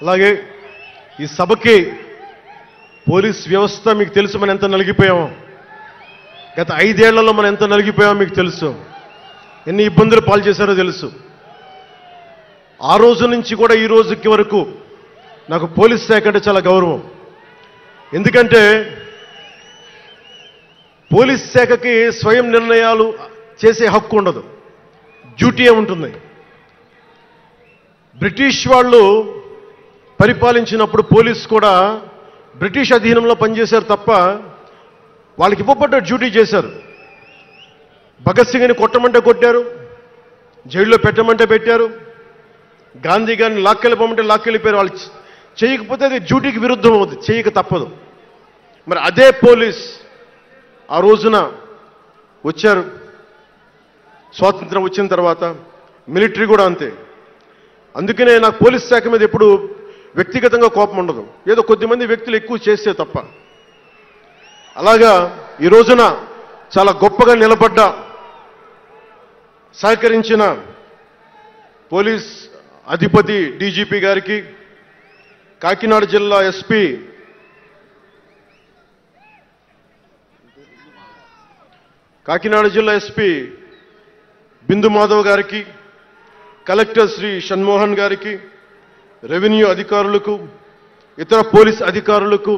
అలాగే ఈ సభకి పోలీస్ వ్యవస్థ మీకు తెలుసు, మనం ఎంత నలిగిపోయామో. గత 5 ఏళ్లలో మనం ఎంత నలిగిపోయామో మీకు తెలుసు. ఎన్ని ఇబ్బందులు పాలు చేశారో తెలుసు. ఆ రోజు నుంచి కూడా ఈ రోజుకి వరకు నాకు పోలీస్ శాఖ అంటే చాలా గౌరవం. ఎందుకంటే పోలీస్ శాఖకి స్వయం నిర్ణయాలు చేసే హక్కు ఉండదు, డ్యూటీ ఉంటుంది. బ్రిటిష్ వాళ్ళు పరిపాలించినప్పుడు పోలీస్ కూడా బ్రిటిష్ అధీనంలో పనిచేశారు తప్ప వాళ్ళకి ఇవ్వబడ్డ డ్యూటీ చేశారు. భగత్ సింగ్ని కొట్టమంటే కొట్టారు, జైల్లో పెట్టమంటే పెట్టారు, గాంధీ గారిని లాక్కెళ్ళిపోమంటే లాక్కెళ్ళిపోయారు. వాళ్ళు చేయకపోతే అది డ్యూటీకి విరుద్ధం అవుతుంది, చేయక తప్పదు. మరి అదే పోలీస్ ఆ రోజున వచ్చారు. స్వాతంత్రం వచ్చిన తర్వాత మిలిటరీ కూడా అంతే. అందుకనే నాకు పోలీస్ శాఖ మీద ఎప్పుడు వ్యక్తిగతంగా కోపం ఉండదు, ఏదో కొద్దిమంది వ్యక్తులు ఎక్కువ చేస్తే తప్ప. అలాగా ఈ రోజున చాలా గొప్పగా నిలబడ్డ, సహకరించిన పోలీస్ అధిపతి డీజీపీ గారికి, కాకినాడ జిల్లా ఎస్పీ బిందు మాధవ్ గారికి, కలెక్టర్ శ్రీ షణ్మోహన్ గారికి, రెవెన్యూ అధికారులకు, ఇతర పోలీస్ అధికారులకు,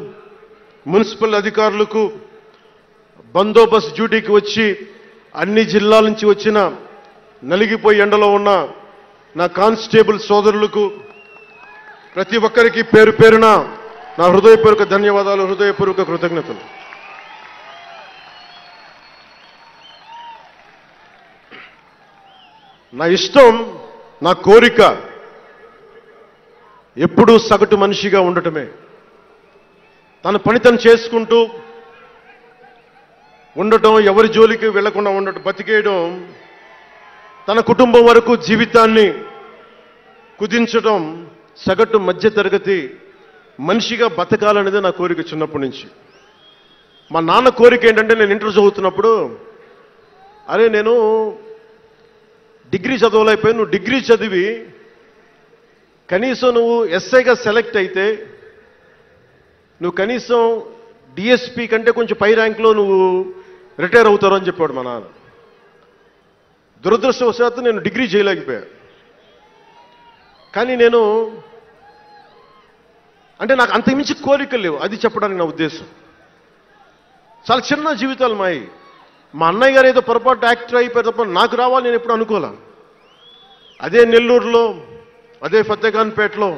మున్సిపల్ అధికారులకు, బందోబస్తు డ్యూటీకి వచ్చి అన్ని జిల్లాల నుంచి వచ్చిన నలిగిపోయి ఎండలో ఉన్న నా కానిస్టేబుల్ సోదరులకు, ప్రతి ఒక్కరికి పేరు పేరున నా హృదయపూర్వక ధన్యవాదాలు, హృదయపూర్వక కృతజ్ఞతలు. నా ఇష్టం, నా కోరిక ఎప్పుడూ సగటు మనిషిగా ఉండటమే. తన పని తను చేసుకుంటూ ఉండటం, ఎవరి జోలికి వెళ్లకుండా ఉండటం, బతికేయడం, తన కుటుంబం వరకు జీవితాన్ని కుదించడం, సగటు మధ్యతరగతి మనిషిగా బతకాలనేది నా కోరిక చిన్నప్పటి నుంచి. మా నాన్న కోరిక ఏంటంటే, నేను ఇంటర్ చదువుతున్నప్పుడు, అరే నేను డిగ్రీ చదవలేకపోయి, నువ్వు డిగ్రీ చదివి కనీసం నువ్వు ఎస్ఐగా సెలెక్ట్ అయితే నువ్వు కనీసం డిఎస్పీ కంటే కొంచెం పై ర్యాంక్లో నువ్వు రిటైర్ అవుతారు అని చెప్పాడు మా నాన్న. దురదృష్టవశాత్తు నేను డిగ్రీ చేయలేకపోయా. కానీ నేను అంటే నాకు అంతకుమించి కోరికలు లేవు, అది చెప్పడానికి నా ఉద్దేశం. చాలా చిన్న జీవితాలు మాయి. మా అన్నయ్య గారు ఏదో పొరపాటు యాక్టర్ అయిపోయారు తప్ప నాకు రావాలి నేను ఎప్పుడు అనుకోలే. అదే నెల్లూరులో, అదే ఫతేఖాన్పేటలో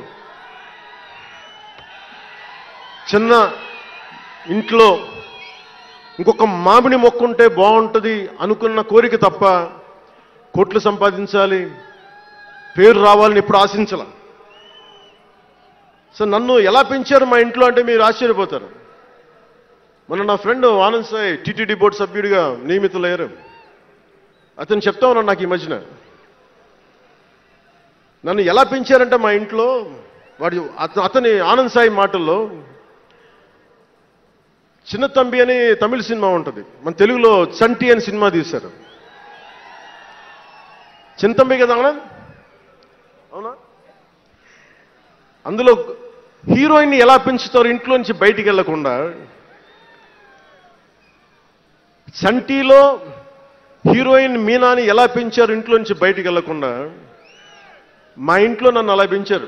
చిన్న ఇంట్లో ఇంకొక మామిడి మొక్క ఉంటే బాగుంటుంది అనుకున్న కోరిక తప్ప కోట్లు సంపాదించాలి, పేరు రావాలని ఎప్పుడు ఆశించాల. సో నన్ను ఎలా పెంచారు మా ఇంట్లో అంటే మీరు ఆశ్చర్యపోతారు. మొన్న నా friend Anand Sai TTD board సభ్యుడిగా నియమితులయ్యారు. అతను చెప్తా ఉన్నాడు నాకు ఈ మధ్యన, నన్ను ఎలా పెంచారంటే మా ఇంట్లో అతని ఆనంద్ సాయి మాటల్లో, చిన్న తంబి అని తమిళ సినిమా ఉంటుంది, మన తెలుగులో చంటి అని సినిమా తీశారు. చిన్న తంబి కదా ఆనంద్, అవునా? అందులో హీరోయిన్ని ఎలా పెంచుతారు ఇంట్లో నుంచి బయటికి వెళ్లకుండా, చంటిలో హీరోయిన్ మీనాని ఎలా పెంచారు ఇంట్లో నుంచి బయటికి వెళ్లకుండా, మా ఇంట్లో నన్ను అలా పెంచారు.